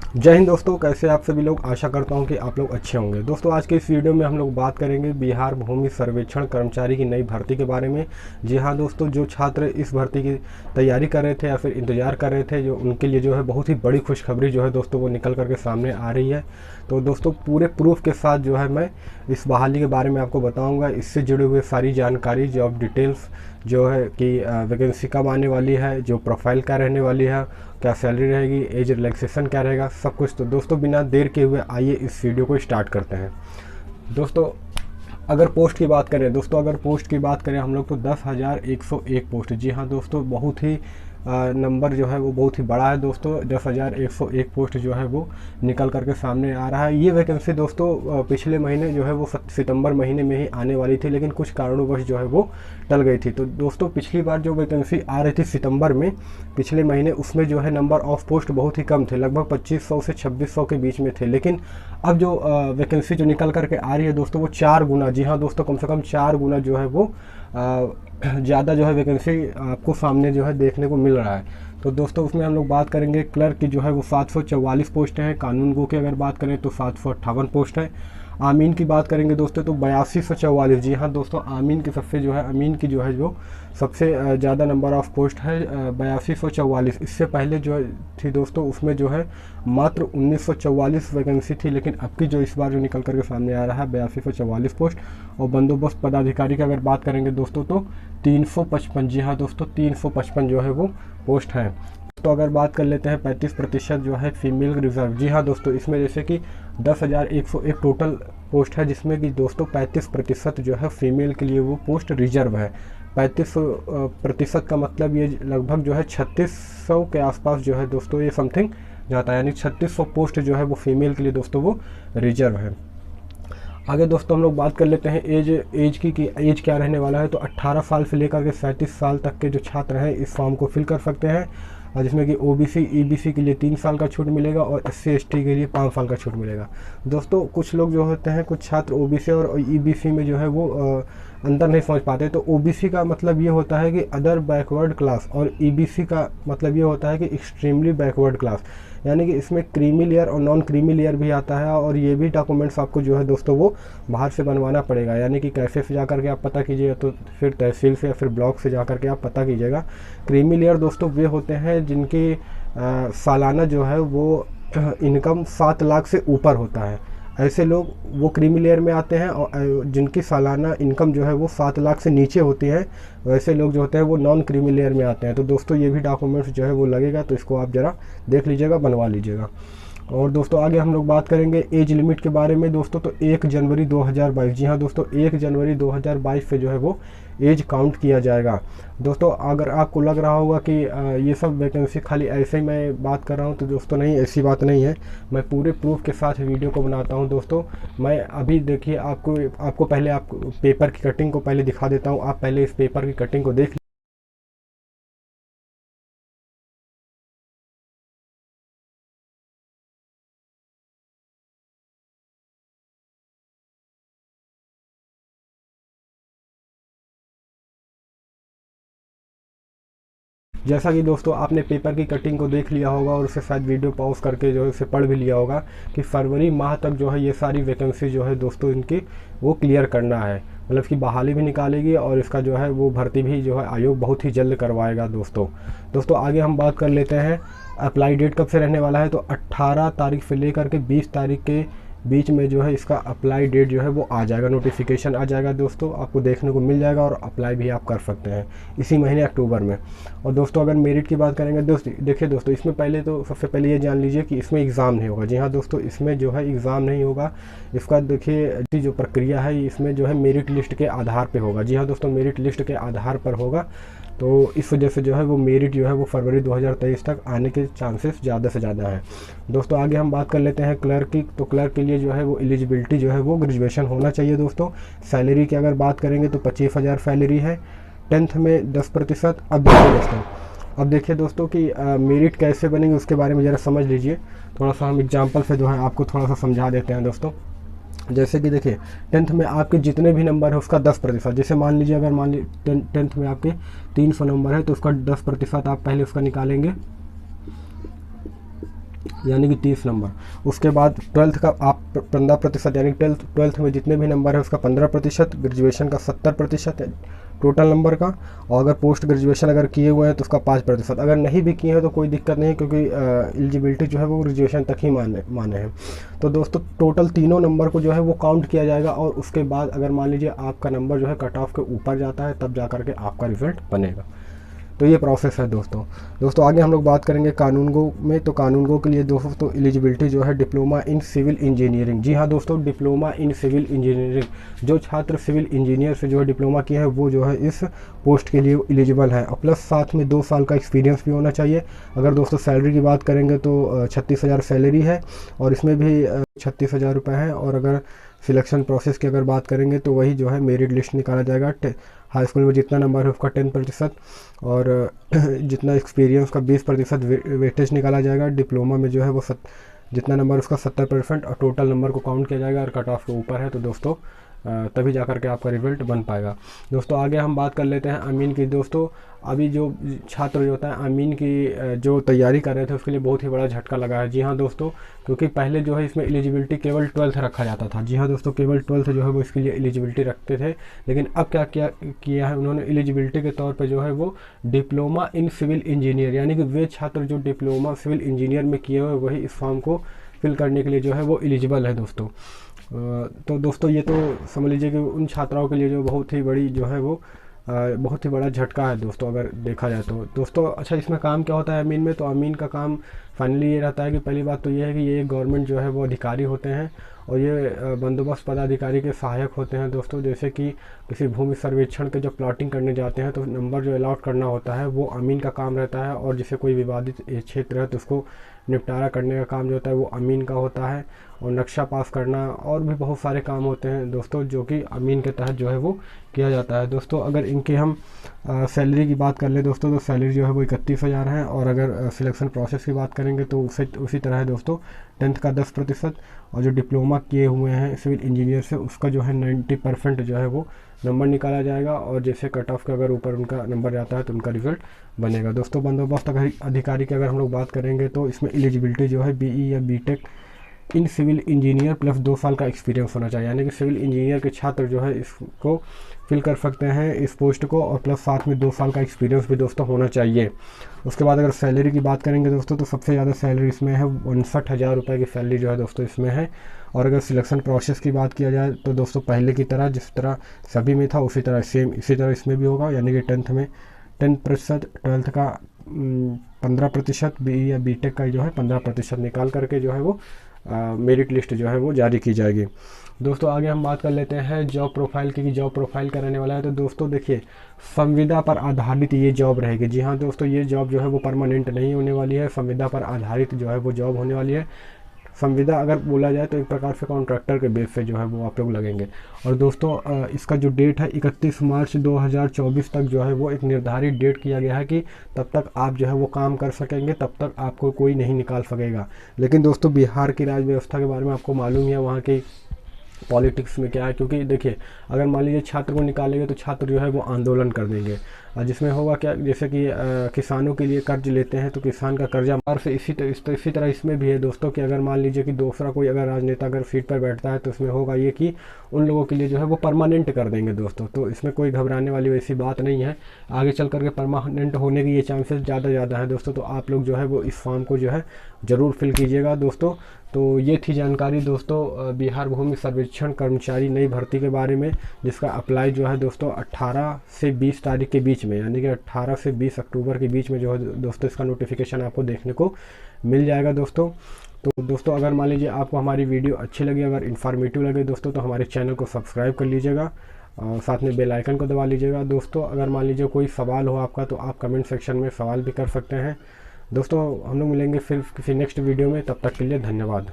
जय हिंद दोस्तों, कैसे आप सभी लोग। आशा करता हूं कि आप लोग अच्छे होंगे। दोस्तों आज के इस वीडियो में हम लोग बात करेंगे बिहार भूमि सर्वेक्षण कर्मचारी की नई भर्ती के बारे में। जी हां दोस्तों, जो छात्र इस भर्ती की तैयारी कर रहे थे या फिर इंतजार कर रहे थे, जो उनके लिए जो है बहुत ही बड़ी खुशखबरी जो है दोस्तों वो निकल करके सामने आ रही है। तो दोस्तों पूरे प्रूफ के साथ जो है मैं इस बहाली के बारे में आपको बताऊँगा। इससे जुड़े हुए सारी जानकारी, जॉब डिटेल्स जो है कि वैकेंसी कब आने वाली है, जो प्रोफाइल क्या रहने वाली है, क्या सैलरी रहेगी, एज रिलैक्सेशन क्या रहेगा, सब कुछ। तो दोस्तों बिना देर के हुए आइए इस वीडियो को स्टार्ट करते हैं। दोस्तों अगर पोस्ट की बात करें हम लोग, तो 10,101 पोस्ट। जी हाँ दोस्तों, बहुत ही नंबर जो है वो बहुत ही बड़ा है दोस्तों। 10,101 पोस्ट जो है वो निकल करके सामने आ रहा है। ये वैकेंसी दोस्तों पिछले महीने जो है वो सितंबर महीने में ही आने वाली थी, लेकिन कुछ कारणों जो है वो टल गई थी। तो दोस्तों पिछली बार जो वैकेंसी आ रही थी सितंबर में पिछले महीने, उसमें जो है नंबर ऑफ पोस्ट बहुत ही कम थे, लगभग 2500 से 2600 के बीच में थे। लेकिन अब जो वैकेंसी जो निकल करके आ रही है दोस्तों वो 4 गुना, जी हाँ दोस्तों, कम से कम 4 गुना जो है वो ज़्यादा जो है वैकेंसी आपको सामने जो है देखने को मिल रहा है। तो दोस्तों उसमें हम लोग बात करेंगे क्लर्क की, जो है वो 744 पोस्ट हैं। कानून गो की अगर बात करें तो 758 पोस्ट है। आमीन की बात करेंगे दोस्तों तो 8244। जी हाँ दोस्तों, आमीन की सबसे जो है अमीन की जो है जो सबसे ज़्यादा नंबर ऑफ पोस्ट है 8244। इससे पहले जो थी दोस्तों उसमें जो है मात्र 1944 वैकेंसी थी, लेकिन अब की जो इस बार जो निकल करके सामने आ रहा है 8244 पोस्ट। और बंदोबस्त पदाधिकारी की अगर बात करेंगे दोस्तों तो 355। जी हाँ दोस्तों, 355 जो है वो पोस्ट हैं। तो अगर बात कर लेते हैं 35% जो है फीमेल रिजर्व। जी हाँ दोस्तों, इसमें जैसे कि 10,101 टोटल पोस्ट है, जिसमें कि दोस्तों 35% जो है फीमेल के लिए वो पोस्ट रिजर्व है। 35% का मतलब ये लगभग जो है 3600 के आसपास जो है दोस्तों ये समथिंग जाता है, यानी 3600 पोस्ट जो है वो फीमेल के लिए दोस्तों वो रिजर्व है। आगे दोस्तों हम लोग बात कर लेते हैं एज की कि एज क्या रहने वाला है। तो 18 साल से लेकर के 37 साल तक के जो छात्र हैं इस फॉर्म को फिल कर सकते हैं, और जिसमें कि ओबीसी ईबीसी के लिए 3 साल का छूट मिलेगा और एससी एसटी के लिए 5 साल का छूट मिलेगा। दोस्तों कुछ लोग जो होते हैं, कुछ छात्र ओबीसी और ईबीसी में जो है वो अंतर नहीं समझ पाते। तो ओबीसी का मतलब ये होता है कि अदर बैकवर्ड क्लास, और ईबीसी का मतलब ये होता है कि एक्सट्रीमली बैकवर्ड क्लास, यानी कि इसमें क्रीमी लेयर और नॉन क्रीमी लेयर भी आता है। और ये भी डॉक्यूमेंट्स आपको जो है दोस्तों वो बाहर से बनवाना पड़ेगा, यानी कि कैफे से जा करके आप पता कीजिएगा, तो फिर तहसील से या फिर ब्लॉक से जा करके आप पता कीजिएगा। क्रीमी लेयर दोस्तों वे होते हैं जिनकी सालाना जो है वो इनकम 7 लाख से ऊपर होता है। ऐसे लोग वो क्रीमी लेयर में आते हैं, और जिनकी सालाना इनकम जो है वो 7 लाख से नीचे होती है, वैसे लोग जो होते हैं वो नॉन क्रीमी लेयर में आते हैं। तो दोस्तों ये भी डॉक्यूमेंट्स जो है वो लगेगा, तो इसको आप ज़रा देख लीजिएगा, बनवा लीजिएगा। और दोस्तों आगे हम लोग बात करेंगे एज लिमिट के बारे में दोस्तों। तो 1 जनवरी 2022, जी हाँ दोस्तों, 1 जनवरी 2022 से जो है वो एज काउंट किया जाएगा। दोस्तों अगर आपको लग रहा होगा कि ये सब वैकेंसी खाली ऐसे ही मैं बात कर रहा हूँ, तो दोस्तों नहीं, ऐसी बात नहीं है। मैं पूरे प्रूफ के साथ वीडियो को बनाता हूँ दोस्तों। मैं अभी देखिए आपको पहले आपको पेपर की कटिंग को पहले दिखा देता हूँ। आप पहले इस पेपर की कटिंग को देख। जैसा कि दोस्तों आपने पेपर की कटिंग को देख लिया होगा और उसे शायद वीडियो पॉज करके जो है उसे पढ़ भी लिया होगा कि फरवरी माह तक जो है ये सारी वैकेंसी जो है दोस्तों इनकी वो क्लियर करना है, मतलब कि बहाली भी निकालेगी और इसका जो है वो भर्ती भी जो है आयोग बहुत ही जल्द करवाएगा दोस्तों आगे हम बात कर लेते हैं अप्लाई डेट कब से रहने वाला है। तो 18 तारीख से लेकर के 20 तारीख के बीच में जो है इसका अप्लाई डेट जो है वो आ जाएगा, नोटिफिकेशन आ जाएगा दोस्तों, आपको देखने को मिल जाएगा और अप्लाई भी आप कर सकते हैं इसी महीने अक्टूबर में। और दोस्तों अगर मेरिट की बात करेंगे देखिए दोस्तों, इसमें पहले तो सबसे पहले ये जान लीजिए कि इसमें एग्ज़ाम नहीं होगा। जी हाँ दोस्तों, इसमें जो है एग्ज़ाम नहीं होगा। इसका देखिए जो प्रक्रिया है इसमें जो है मेरिट लिस्ट के आधार पर होगा। जी हाँ दोस्तों, मेरिट लिस्ट के आधार पर होगा। तो इस वजह से जो है वो मेरिट जो है वो फरवरी 2023 तक आने के चांसेस ज़्यादा से ज़्यादा है दोस्तों। आगे हम बात कर लेते हैं क्लर्क की। तो क्लर्क के लिए जो है वो एलिजिबिलिटी जो है वो ग्रेजुएशन होना चाहिए दोस्तों। सैलरी की अगर बात करेंगे तो 25,000 सैलरी है, 10th में 10%। अब देखिए दोस्तों कि मेरिट कैसे बनेंगे उसके बारे में ज़रा समझ लीजिए। थोड़ा सा हम एग्जाम्पल से जो है आपको थोड़ा सा समझा देते हैं दोस्तों। जैसे कि देखिए 10th में आपके जितने भी नंबर है उसका 10%। जैसे मान लीजिए अगर 10th में आपके 300 नंबर है तो उसका 10% आप पहले उसका निकालेंगे। यानी कि 30 नंबर। उसके बाद 12th का आप 15% यानी 12th में जितने भी नंबर है उसका 15%, ग्रेजुएशन का 70% है टोटल नंबर का। और अगर पोस्ट ग्रेजुएशन अगर किए हुए हैं तो उसका 5%। अगर नहीं भी किए हैं तो कोई दिक्कत नहीं है, क्योंकि एलिजिबिलिटी जो है वो ग्रेजुएशन तक ही माने हैं। तो दोस्तों टोटल तीनों नंबर को जो है वो काउंट किया जाएगा, और उसके बाद अगर मान लीजिए आपका नंबर जो है कट ऑफ के ऊपर जाता है तब जा कर के आपका रिजल्ट बनेगा। तो ये प्रोसेस है दोस्तों आगे हम लोग बात करेंगे कानून गो में। तो कानून गो के लिए दोस्तों एलिजिबिलिटी जो है डिप्लोमा इन सिविल इंजीनियरिंग। जी हाँ दोस्तों, डिप्लोमा इन सिविल इंजीनियरिंग। जो छात्र सिविल इंजीनियर से जो है डिप्लोमा किया है वो जो है इस पोस्ट के लिए एलिजिबल है। और प्लस साथ में 2 साल का एक्सपीरियंस भी होना चाहिए। अगर दोस्तों सैलरी की बात करेंगे तो 36,000 सैलरी है, और इसमें भी 36,000 रुपये है। और अगर सिलेक्शन प्रोसेस की अगर बात करेंगे तो वही जो है मेरिट लिस्ट निकाला जाएगा। हाई स्कूल में जितना नंबर है उसका 10%, और जितना एक्सपीरियंस का 20% वेटेज निकाला जाएगा। डिप्लोमा में जो है वो जितना नंबर उसका 70%, और टोटल नंबर को काउंट किया जाएगा। और कट ऑफ के ऊपर है तो दोस्तों तभी जा कर के आपका रिजल्ट बन पाएगा। दोस्तों आगे हम बात कर लेते हैं अमीन की। दोस्तों अभी जो छात्र जो होता है अमीन की जो तैयारी कर रहे थे उसके लिए बहुत ही बड़ा झटका लगा है। जी हाँ दोस्तों, क्योंकि पहले जो है इसमें एलिजिबिलिटी केवल 12th रखा जाता था। जी हाँ दोस्तों, केवल 12th जो है वो इसके लिए एलिजिबिलिटी रखते थे। लेकिन अब क्या किया है उन्होंने, एलिजिबिलिटी के तौर पर जो है वो डिप्लोमा इन सिविल इंजीनियर, यानी कि वे छात्र जो डिप्लोमा सिविल इंजीनियर में किए हुए वही इस फॉर्म को फिल करने के लिए जो है वो एलिजिबल है दोस्तों। तो दोस्तों ये तो समझ लीजिए कि उन छात्राओं के लिए जो बहुत ही बड़ी जो है वो बहुत ही बड़ा झटका है दोस्तों, अगर देखा जाए तो। दोस्तों अच्छा, इसमें काम क्या होता है अमीन में? तो अमीन का काम फाइनली ये रहता है कि पहली बात तो ये है कि ये गवर्नमेंट जो है वो अधिकारी होते हैं, और ये बंदोबस्त पदाधिकारी के सहायक होते हैं दोस्तों। जैसे कि किसी भूमि सर्वेक्षण के जब प्लॉटिंग करने जाते हैं तो नंबर जो अलॉट करना होता है वो अमीन का काम रहता है, और जैसे कोई विवादित क्षेत्र है तो उसको निपटारा करने का काम जो होता है वो अमीन का होता है, और नक्शा पास करना और भी बहुत सारे काम होते हैं दोस्तों जो कि अमीन के तहत जो है वो किया जाता है। दोस्तों अगर इनके हम सैलरी की बात कर ले दोस्तों, तो सैलरी जो है वो 31,000 है। और अगर सिलेक्शन प्रोसेस की बात करेंगे तो उसी तरह है दोस्तों, 10th का 10%, और जो डिप्लोमा किए हुए हैं सिविल इंजीनियर से उसका जो है 90% जो है वो नंबर निकाला जाएगा, और जैसे कट ऑफ के अगर ऊपर उनका नंबर जाता है तो उनका रिजल्ट बनेगा। दोस्तों बंदोबस्त अधिकारी की अगर हम लोग बात करेंगे तो इसमें एलिजिबिलिटी जो है BE या BTech in civil engineer plus 2 साल का एक्सपीरियंस होना चाहिए, यानी कि सिविल इंजीनियर के छात्र जो है इसको फिल कर सकते हैं इस पोस्ट को, और प्लस साथ में 2 साल का एक्सपीरियंस भी दोस्तों होना चाहिए। उसके बाद अगर सैलरी की बात करेंगे दोस्तों, तो सबसे ज़्यादा सैलरी इसमें है 59,000 रुपये की सैलरी जो है दोस्तों इसमें है। और अगर सिलेक्शन प्रोसेस की बात किया जाए तो दोस्तों पहले की तरह जिस तरह सभी में था उसी तरह सेम इसी तरह इसमें भी होगा, यानी कि 10th में 10%, 12th का 15%, BE या BTech का जो है 15% निकाल करके जो है वो मेरिट लिस्ट जो है वो जारी की जाएगी। दोस्तों आगे हम बात कर लेते हैं जॉब प्रोफाइल की, जॉब प्रोफाइल का रहने वाला है। तो दोस्तों देखिए, संविदा पर आधारित ये जॉब रहेगी। जी हाँ दोस्तों, ये जॉब जो है वो परमानेंट नहीं होने वाली है, संविदा पर आधारित जो है वो जॉब होने वाली है। संविदा अगर बोला जाए तो एक प्रकार से कॉन्ट्रैक्टर के बेस पे जो है वो आप लोग लगेंगे। और दोस्तों इसका जो डेट है 31 मार्च 2024 तक जो है वो एक निर्धारित डेट किया गया है कि तब तक आप जो है वो काम कर सकेंगे, तब तक आपको कोई नहीं निकाल सकेगा। लेकिन दोस्तों बिहार की राज व्यवस्था के बारे में आपको मालूम ही है, वहाँ की पॉलिटिक्स में क्या है। क्योंकि देखिए, अगर मान लीजिए छात्र को निकालेंगे तो छात्र जो है वो आंदोलन कर देंगे, जिसमें होगा क्या, जैसे कि किसानों के लिए कर्ज लेते हैं तो किसान का कर्जा मार से इसी तरह इसमें भी है दोस्तों कि अगर मान लीजिए कि दूसरा कोई अगर राजनेता अगर सीट पर बैठता है तो इसमें होगा ये कि उन लोगों के लिए जो है वो परमानेंट कर देंगे दोस्तों। तो इसमें कोई घबराने वाली वैसी बात नहीं है, आगे चल करके परमानेंट होने की ये चांसेस ज़्यादा है दोस्तों। तो आप लोग जो है वो इस फॉर्म को जो है ज़रूर फिल कीजिएगा दोस्तों। तो ये थी जानकारी दोस्तों बिहार भूमि सर्वेक्षण कर्मचारी नई भर्ती के बारे में, जिसका अप्लाई जो है दोस्तों 18 से 20 तारीख के बीच में, यानी कि 18 से 20 अक्टूबर के बीच में जो है दोस्तों इसका नोटिफिकेशन आपको देखने को मिल जाएगा दोस्तों। तो दोस्तों अगर मान लीजिए आपको हमारी वीडियो अच्छी लगी, अगर इन्फॉर्मेटिव लगे दोस्तों, तो हमारे चैनल को सब्सक्राइब कर लीजिएगा और साथ में बेल आइकन को दबा लीजिएगा दोस्तों। अगर मान लीजिए कोई सवाल हो आपका तो आप कमेंट सेक्शन में सवाल भी कर सकते हैं दोस्तों। हम लोग मिलेंगे फिर किसी नेक्स्ट वीडियो में, तब तक के लिए धन्यवाद।